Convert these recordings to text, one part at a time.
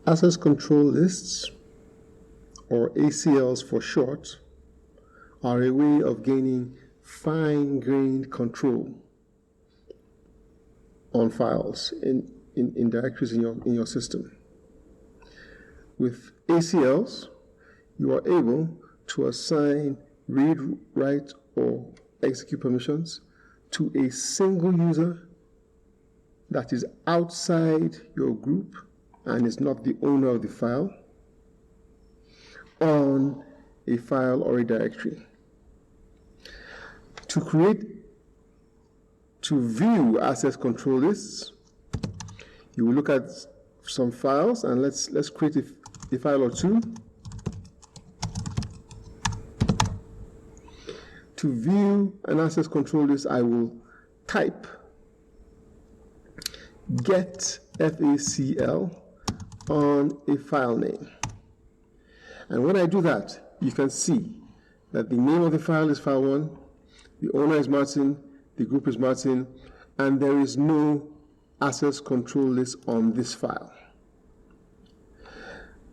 Access control lists, or ACLs for short, are a way of gaining fine-grained control on files in directories in your system. With ACLs, you are able to assign read, write, or execute permissions to a single user that is outside your group and is not the owner of the file on a file or a directory. To view access control lists, you will look at some files, and let's create a file or two. To view an access control list, I will type get FACL on a file name. And when I do that, you can see that the name of the file is file1, the owner is Martin, the group is Martin, and there is no access control list on this file.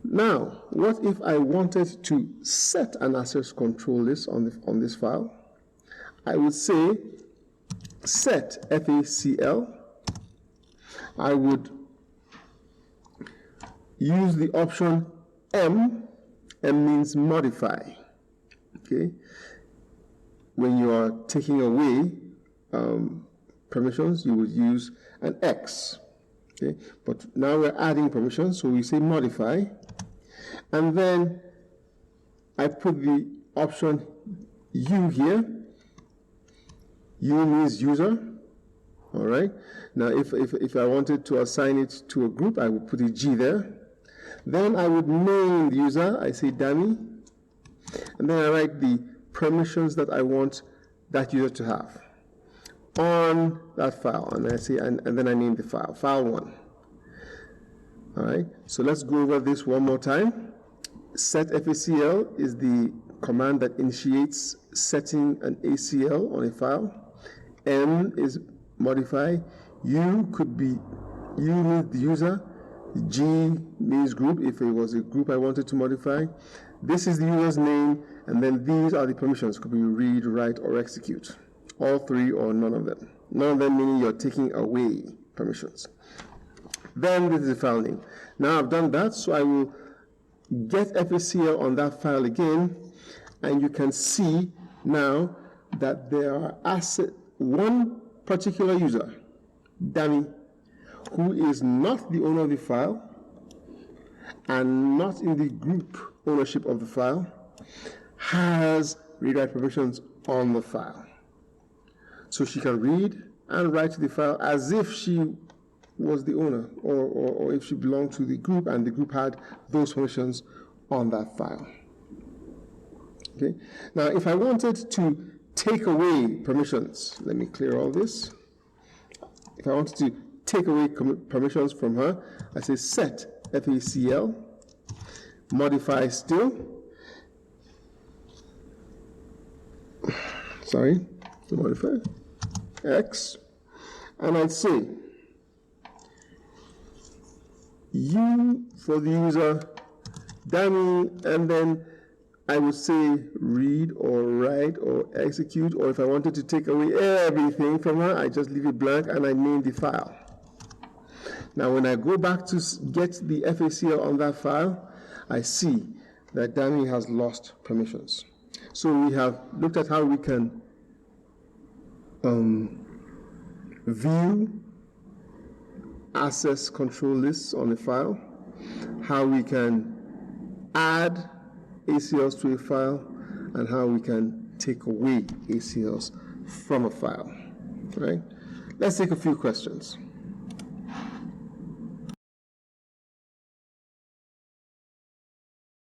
Now, what if I wanted to set an access control list on this file? I would say set FACL. I would use the option M. M means modify. Okay. When you are taking away permissions, you would use an X. Okay. But now we're adding permissions, so we say modify. And then I put the option U here. U means user. All right. Now, if I wanted to assign it to a group, I would put a G there. Then I would name the user. I say dummy. And then I write the permissions that I want that user to have on that file. And I say, and then I name the file, file1. All right. So let's go over this one more time. Set FACL is the command that initiates setting an ACL on a file. M is modify. U could be, U means the user. G means group, if it was a group I wanted to modify. This is the user's name, and then these are the permissions. Could be read, write, or execute. All three or none of them. None of them meaning you're taking away permissions. Then this is the file name. Now I've done that, so I will get FACL on that file again, and you can see now that there are one particular user, dummy, who is not the owner of the file and not in the group ownership of the file, has read-write permissions on the file. So she can read and write to the file as if she was the owner, or if she belonged to the group and the group had those permissions on that file. Okay. Now, if I wanted to take away permissions, let me clear all this. If I wanted to take away permissions from her, I say set FACL, modify still, modify, X, and I'd say U for the user, dummy, and then I would say read or write or execute, or if I wanted to take away everything from her, I just leave it blank and I name the file. Now, when I go back to get the FACL on that file, I see that dummy has lost permissions. So we have looked at how we can view access control lists on a file, how we can add ACLs to a file, and how we can take away ACLs from a file. Right? Let's take a few questions.